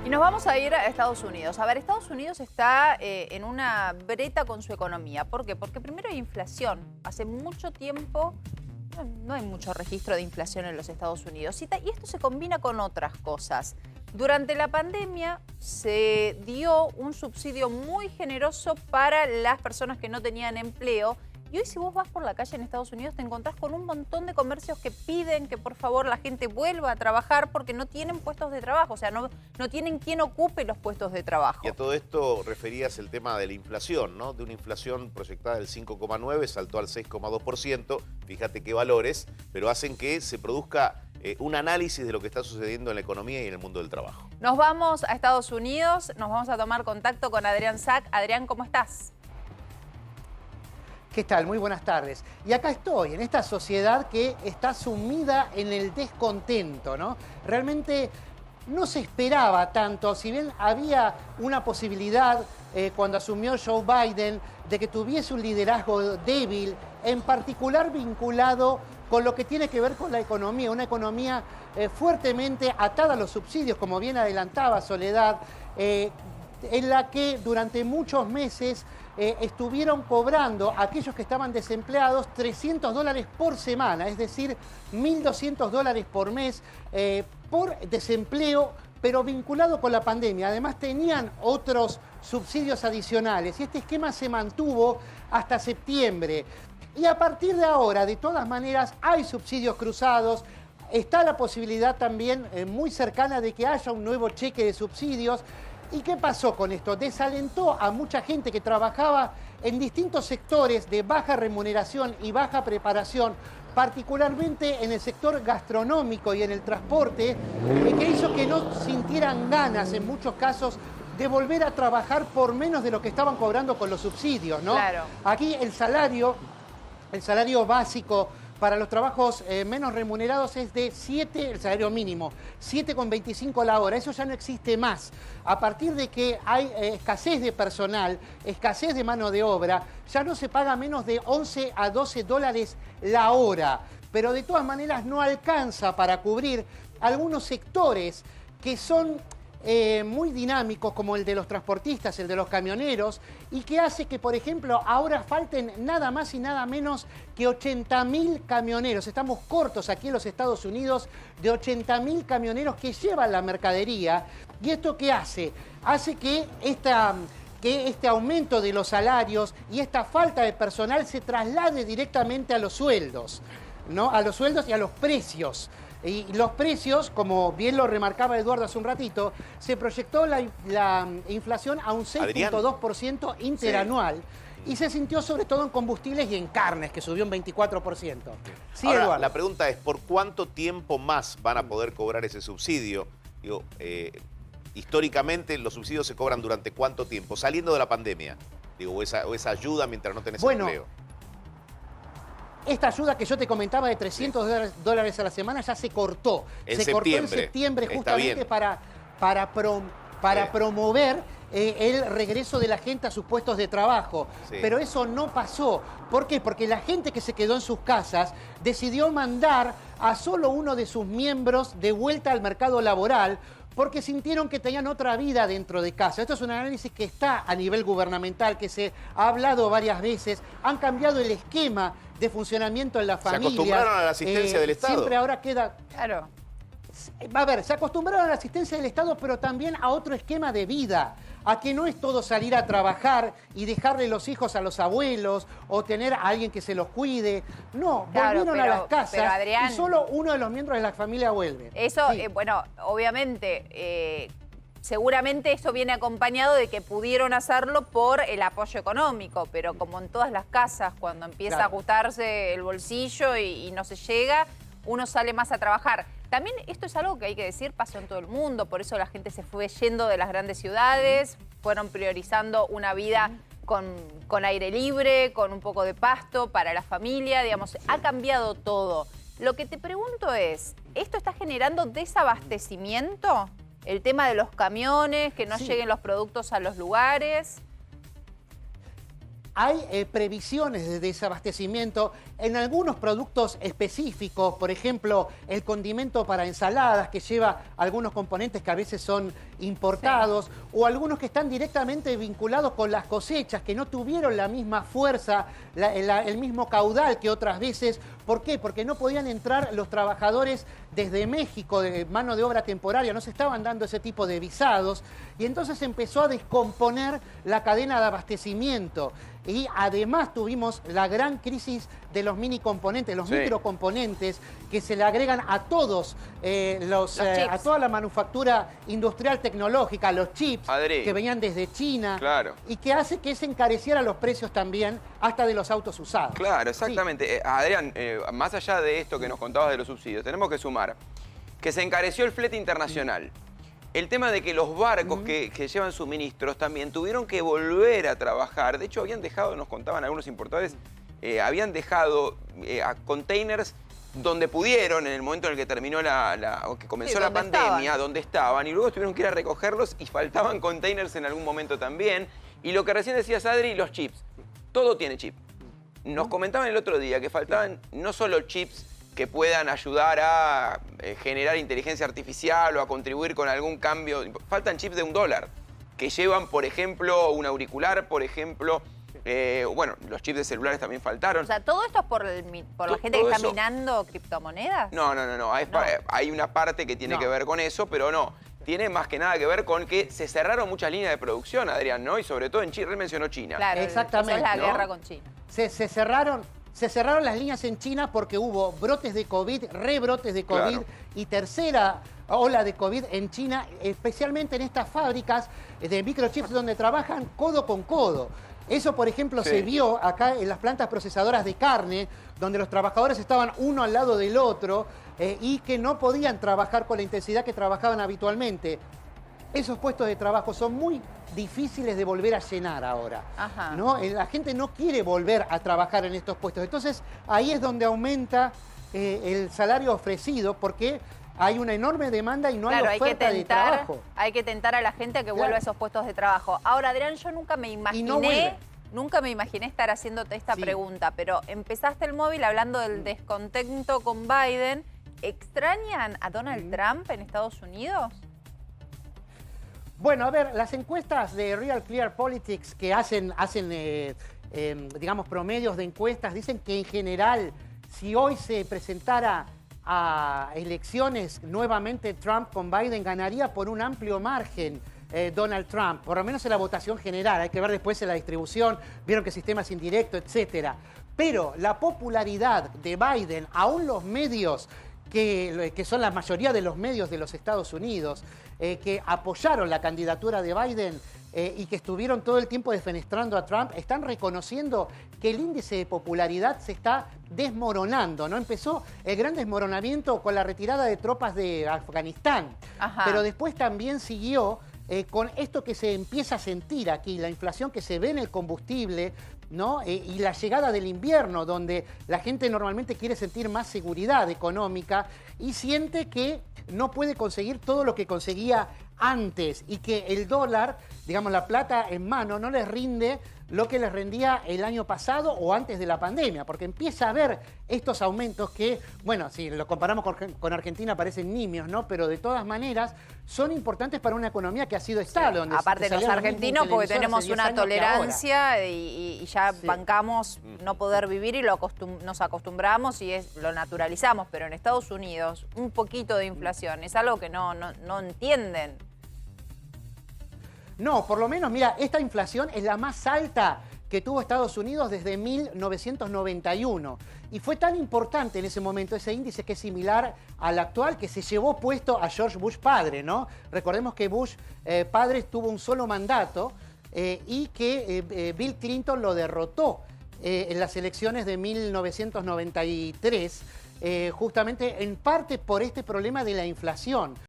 Y nos vamos a ir a Estados Unidos. A ver, Estados Unidos está en una breta con su economía. ¿Por qué? Porque primero hay inflación. Hace mucho tiempo no hay mucho registro de inflación en los Estados Unidos. Y esto se combina con otras cosas. Durante la pandemia se dio un subsidio muy generoso para las personas que no tenían empleo. Y hoy si vos vas por la calle en Estados Unidos te encontrás con un montón de comercios que piden que por favor la gente vuelva a trabajar porque no tienen puestos de trabajo, o sea, no tienen quien ocupe los puestos de trabajo. Y a todo esto referías el tema de la inflación, ¿no? De una inflación proyectada del 5,9 saltó al 6,2%, fíjate qué valores, pero hacen que se produzca un análisis de lo que está sucediendo en la economía y en el mundo del trabajo. Nos vamos a Estados Unidos, nos vamos a tomar contacto con Adrián Sack. Adrián, ¿cómo estás? ¿Qué tal? Muy buenas tardes. Y acá estoy, en esta sociedad que está sumida en el descontento, ¿no? Realmente no se esperaba tanto, si bien había una posibilidad cuando asumió Joe Biden de que tuviese un liderazgo débil, en particular vinculado con lo que tiene que ver con la economía, una economía fuertemente atada a los subsidios, como bien adelantaba Soledad, en la que durante muchos meses estuvieron cobrando a aquellos que estaban desempleados $300 por semana, es decir, $1.200 por mes por desempleo, pero vinculado con la pandemia. Además tenían otros subsidios adicionales y este esquema se mantuvo hasta septiembre. Y a partir de ahora, de todas maneras, hay subsidios cruzados. Está la posibilidad también muy cercana de que haya un nuevo cheque de subsidios. ¿Y qué pasó con esto? Desalentó a mucha gente que trabajaba en distintos sectores de baja remuneración y baja preparación, particularmente en el sector gastronómico y en el transporte, que hizo que no sintieran ganas en muchos casos de volver a trabajar por menos de lo que estaban cobrando con los subsidios, ¿no? Claro. Aquí el salario básico para los trabajos menos remunerados es de 7, el salario mínimo, 7,25 la hora. Eso ya no existe más. A partir de que hay escasez de personal, escasez de mano de obra, ya no se paga menos de 11 a 12 dólares la hora. Pero de todas maneras no alcanza para cubrir algunos sectores que son muy dinámicos, como el de los transportistas, el de los camioneros, y que hace que, por ejemplo, ahora falten nada más y nada menos que 80.000 camioneros. Estamos cortos aquí en los Estados Unidos de 80.000 camioneros que llevan la mercadería. ¿Y esto qué hace? Hace que este aumento de los salarios y esta falta de personal se traslade directamente a los sueldos, ¿no? A los sueldos y a los precios. Y los precios, como bien lo remarcaba Eduardo hace un ratito, se proyectó la inflación a un 6,2% interanual. Sí. Y se sintió sobre todo en combustibles y en carnes, que subió un 24%. Sí, ahora, Eduardo. la pregunta es, ¿por cuánto tiempo más van a poder cobrar ese subsidio? Digo, históricamente los subsidios se cobran durante ¿cuánto tiempo? Saliendo de la pandemia, digo, o esa ayuda mientras no tenés empleo. Esta ayuda que yo te comentaba de $300 a la semana ya se cortó. Se cortó en septiembre justamente para promover el regreso de la gente a sus puestos de trabajo. Sí. Pero eso no pasó. ¿Por qué? Porque la gente que se quedó en sus casas decidió mandar a solo uno de sus miembros de vuelta al mercado laboral porque sintieron que tenían otra vida dentro de casa. Esto es un análisis que está a nivel gubernamental, que se ha hablado varias veces. Han cambiado el esquema de funcionamiento en la familia. Se acostumbraron a la asistencia del Estado. Siempre ahora queda... Claro. A ver, se acostumbraron a la asistencia del Estado, pero también a otro esquema de vida. A que no es todo salir a trabajar y dejarle los hijos a los abuelos o tener a alguien que se los cuide. No, claro, volvieron a las casas, Adrián, y solo uno de los miembros de la familia vuelve. Eso, sí. Bueno, obviamente, seguramente eso viene acompañado de que pudieron hacerlo por el apoyo económico, pero como en todas las casas, cuando empieza a ajustarse el bolsillo y no se llega, uno sale más a trabajar. También esto es algo que hay que decir, pasó en todo el mundo, por eso la gente se fue yendo de las grandes ciudades, fueron priorizando una vida con aire libre, con un poco de pasto para la familia, digamos, ha cambiado todo. Lo que te pregunto es, ¿esto está generando desabastecimiento? El tema de los camiones, que no lleguen los productos a los lugares. Hay previsiones de desabastecimiento en algunos productos específicos, por ejemplo, el condimento para ensaladas, que lleva algunos componentes que a veces son importados, o algunos que están directamente vinculados con las cosechas, que no tuvieron la misma fuerza, el mismo caudal que otras veces. ¿Por qué? Porque no podían entrar los trabajadores desde México, de mano de obra temporaria, no se estaban dando ese tipo de visados, y entonces empezó a descomponer la cadena de abastecimiento. Y además tuvimos la gran crisis de los mini componentes, los microcomponentes, que se le agregan a todos a toda la manufactura industrial tecnológica, los chips, Adri, que venían desde China, claro, y que hace que se encarecieran los precios también hasta de los autos usados. Claro, exactamente. Sí. Adrián, más allá de esto que nos contabas de los subsidios, tenemos que sumar que se encareció el flete internacional. El tema de que los barcos que llevan suministros también tuvieron que volver a trabajar. De hecho, habían dejado, nos contaban algunos importadores, habían dejado a containers donde pudieron en el momento en el que terminó que comenzó la pandemia, donde estaban, y luego tuvieron que ir a recogerlos y faltaban containers en algún momento también. Y lo que recién decías, Adri, los chips. Todo tiene chip. Nos comentaban el otro día que faltaban no solo chips que puedan ayudar a generar inteligencia artificial o a contribuir con algún cambio. Faltan chips de $1 que llevan, por ejemplo, un auricular, por ejemplo. Bueno, los chips de celulares también faltaron. O sea, ¿todo esto es por la gente que está minando criptomonedas? No. Hay una parte que tiene que ver con eso, pero no. Tiene más que nada que ver con que se cerraron muchas líneas de producción, Adrián, ¿no? Y sobre todo en China, él mencionó China. Claro, exactamente. Eso es la guerra con China. Se cerraron las líneas en China porque hubo brotes de COVID, rebrotes de COVID y tercera ola de COVID en China, especialmente en estas fábricas de microchips donde trabajan codo con codo. Eso, por ejemplo, se vio acá en las plantas procesadoras de carne, donde los trabajadores estaban uno al lado del otro y que no podían trabajar con la intensidad que trabajaban habitualmente. Esos puestos de trabajo son muy difíciles de volver a llenar ahora, ¿no? La gente no quiere volver a trabajar en estos puestos. Entonces, ahí es donde aumenta el salario ofrecido, porque hay una enorme demanda y no hay oferta de trabajo. Hay que tentar a la gente a que vuelva a esos puestos de trabajo. Ahora, Adrián, yo nunca me imaginé... Nunca me imaginé estar haciéndote esta pregunta, pero empezaste el móvil hablando del descontento con Biden. ¿Extrañan a Donald Trump en Estados Unidos? Bueno, a ver, las encuestas de Real Clear Politics que hacen digamos, promedios de encuestas, dicen que en general, si hoy se presentara a elecciones nuevamente Trump con Biden, ganaría por un amplio margen Donald Trump, por lo menos en la votación general. Hay que ver después en la distribución, vieron que el sistema es indirecto, etcétera. Pero la popularidad de Biden, aún los medios que son la mayoría de los medios de los Estados Unidos, que apoyaron la candidatura de Biden y que estuvieron todo el tiempo defenestrando a Trump, están reconociendo que el índice de popularidad se está desmoronando, ¿no? Empezó el gran desmoronamiento con la retirada de tropas de Afganistán, pero después también siguió con esto que se empieza a sentir aquí, la inflación que se ve en el combustible, ¿no? Y la llegada del invierno, donde la gente normalmente quiere sentir más seguridad económica y siente que no puede conseguir todo lo que conseguía antes y que el dólar, digamos, la plata en mano, no les rinde lo que les rendía el año pasado o antes de la pandemia, porque empieza a haber estos aumentos que, bueno, si lo comparamos con Argentina parecen nimios, ¿no? Pero de todas maneras son importantes para una economía que ha sido estable. Donde aparte los argentinos, porque tenemos una tolerancia y ya bancamos no poder vivir y nos acostumbramos y lo naturalizamos, pero en Estados Unidos un poquito de inflación es algo que no entienden. No, por lo menos, mira, esta inflación es la más alta que tuvo Estados Unidos desde 1991. Y fue tan importante en ese momento ese índice que es similar al actual, que se llevó puesto a George Bush padre, ¿no? Recordemos que Bush padre tuvo un solo mandato y que Bill Clinton lo derrotó en las elecciones de 1993, justamente en parte por este problema de la inflación.